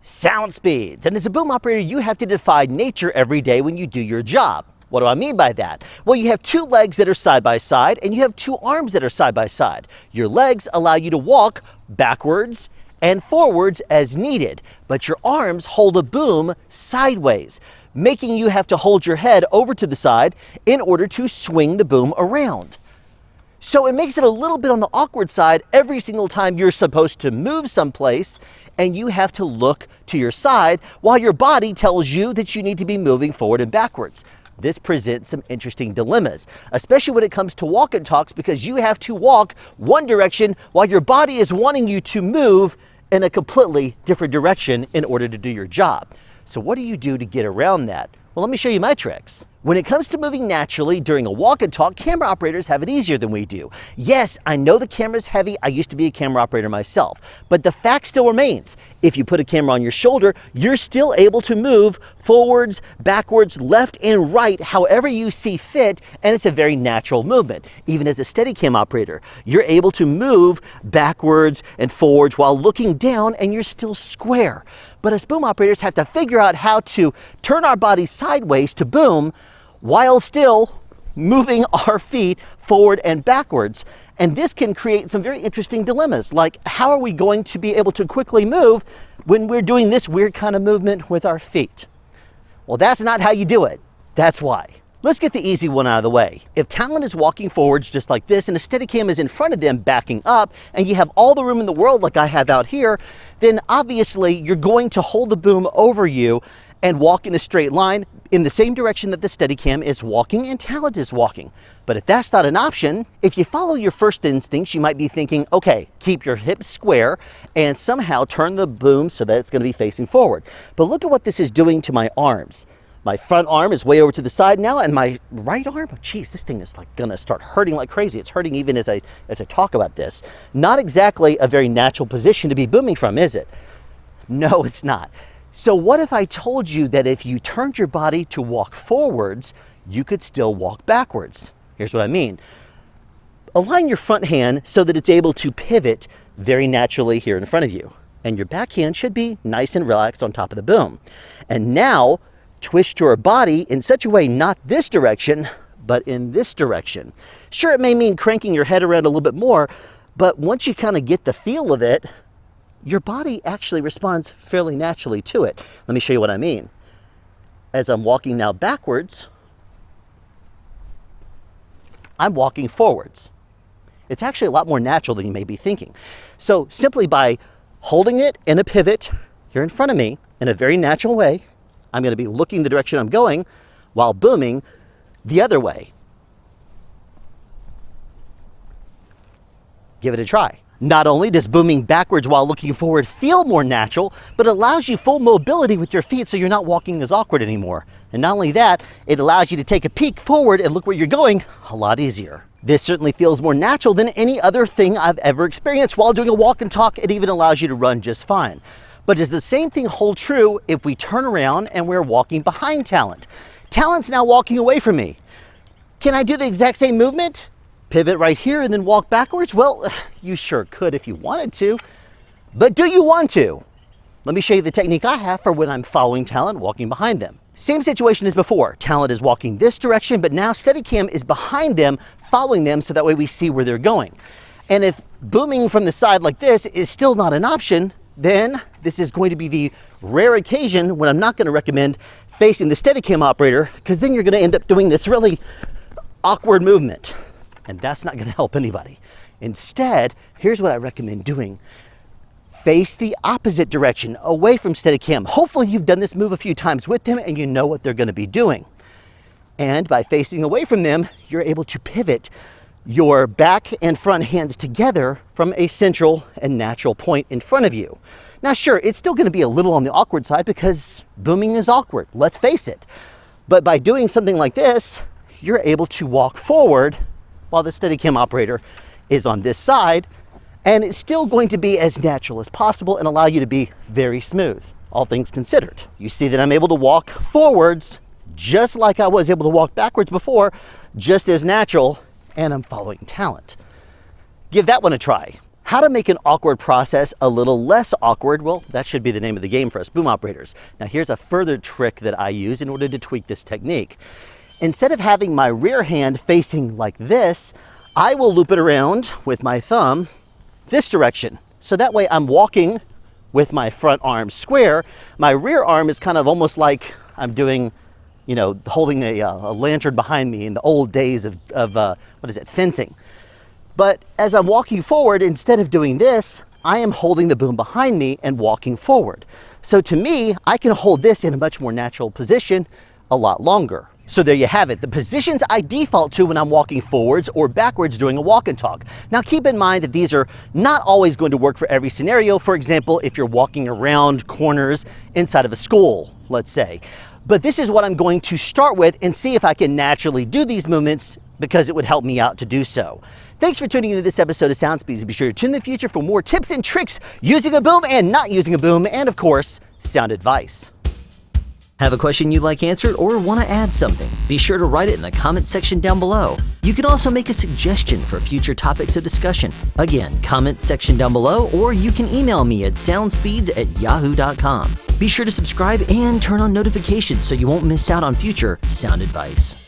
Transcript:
sound speeds. And as a boom operator, you have to defy nature every day when you do your job. What do I mean by that? Well, you have two legs that are side by side and you have two arms that are side by side. Your legs allow you to walk backwards and forwards as needed, but your arms hold a boom sideways, making you have to hold your head over to the side in order to swing the boom around. So it makes it a little bit on the awkward side every single time you're supposed to move someplace and you have to look to your side while your body tells you that you need to be moving forward and backwards. This presents some interesting dilemmas, especially when it comes to walk and talks, because you have to walk one direction while your body is wanting you to move in a completely different direction in order to do your job. So what do you do to get around that? Well, let me show you my tricks. When it comes to moving naturally during a walk and talk, camera operators have it easier than we do. Yes, I know the camera's heavy. I used to be a camera operator myself, but the fact still remains. If you put a camera on your shoulder, you're still able to move forwards, backwards, left and right, however you see fit, and it's a very natural movement. Even as a Steadicam operator, you're able to move backwards and forwards while looking down and you're still square. But us boom operators have to figure out how to turn our bodies sideways to boom while still moving our feet forward and backwards. And this can create some very interesting dilemmas, like how are we going to be able to quickly move when we're doing this weird kind of movement with our feet? Well, that's not how you do it. That's why. Let's get the easy one out of the way. If talent is walking forwards just like this and a Steadicam is in front of them backing up and you have all the room in the world like I have out here, then obviously you're going to hold the boom over you and walk in a straight line in the same direction that the Steadicam is walking and talent is walking. But if that's not an option, if you follow your first instincts, you might be thinking, okay, keep your hips square and somehow turn the boom so that it's going to be facing forward. But look at what this is doing to my arms. My front arm is way over to the side now, and my right arm, oh geez, this thing is like gonna start hurting like crazy. It's hurting even as I talk about this. Not exactly a very natural position to be booming from, is it? No, it's not. So what if I told you that if you turned your body to walk forwards, you could still walk backwards? Here's what I mean. Align your front hand so that it's able to pivot very naturally here in front of you. And your back hand should be nice and relaxed on top of the boom. And now, twist your body in such a way, not this direction, but in this direction. Sure, it may mean cranking your head around a little bit more, but once you kind of get the feel of it, your body actually responds fairly naturally to it. Let me show you what I mean. As I'm walking now backwards, I'm walking forwards. It's actually a lot more natural than you may be thinking. So simply by holding it in a pivot here in front of me in a very natural way, I'm going to be looking the direction I'm going while booming the other way. Give it a try. Not only does booming backwards while looking forward feel more natural, but it allows you full mobility with your feet so you're not walking as awkward anymore. And not only that, it allows you to take a peek forward and look where you're going a lot easier. This certainly feels more natural than any other thing I've ever experienced while doing a walk and talk. It even allows you to run just fine. But does the same thing hold true if we turn around and we're walking behind talent? Talent's now walking away from me. Can I do the exact same movement? Pivot right here and then walk backwards? Well, you sure could if you wanted to, but do you want to? Let me show you the technique I have for when I'm following talent walking behind them. Same situation as before. Talent is walking this direction, but now Steadicam is behind them, following them so that way we see where they're going. And if booming from the side like this is still not an option, then this is going to be the rare occasion when I'm not going to recommend facing the Steadicam operator, because then you're going to end up doing this really awkward movement. And that's not going to help anybody. Instead, here's what I recommend doing. Face the opposite direction, away from Steadicam. Hopefully you've done this move a few times with them and you know what they're going to be doing. And by facing away from them, you're able to pivot your back and front hands together from a central and natural point in front of you. Now sure, it's still going to be a little on the awkward side because booming is awkward, let's face it. But by doing something like this, you're able to walk forward while the Steadicam operator is on this side, and it's still going to be as natural as possible and allow you to be very smooth, all things considered. You see that I'm able to walk forwards just like I was able to walk backwards before, just as natural, and I'm following talent. Give that one a try. How to make an awkward process a little less awkward? Well, that should be the name of the game for us boom operators. Now here's a further trick that I use in order to tweak this technique. Instead of having my rear hand facing like this, I will loop it around with my thumb this direction. So that way I'm walking with my front arm square. My rear arm is kind of almost like I'm doing, holding a lantern behind me in the old days of fencing. But as I'm walking forward, instead of doing this, I am holding the boom behind me and walking forward. So to me, I can hold this in a much more natural position a lot longer. So there you have it, the positions I default to when I'm walking forwards or backwards doing a walk and talk. Now keep in mind that these are not always going to work for every scenario. For example, if you're walking around corners inside of a school, let's say. But this is what I'm going to start with and see if I can naturally do these movements because it would help me out to do so. Thanks for tuning into this episode of Sound Speeds. Be sure to tune in the future for more tips and tricks using a boom and not using a boom, and of course, sound advice. Have a question you'd like answered or want to add something? Be sure to write it in the comment section down below. You can also make a suggestion for future topics of discussion. Again, comment section down below, or you can email me at soundspeeds@yahoo.com. Be sure to subscribe and turn on notifications so you won't miss out on future sound advice.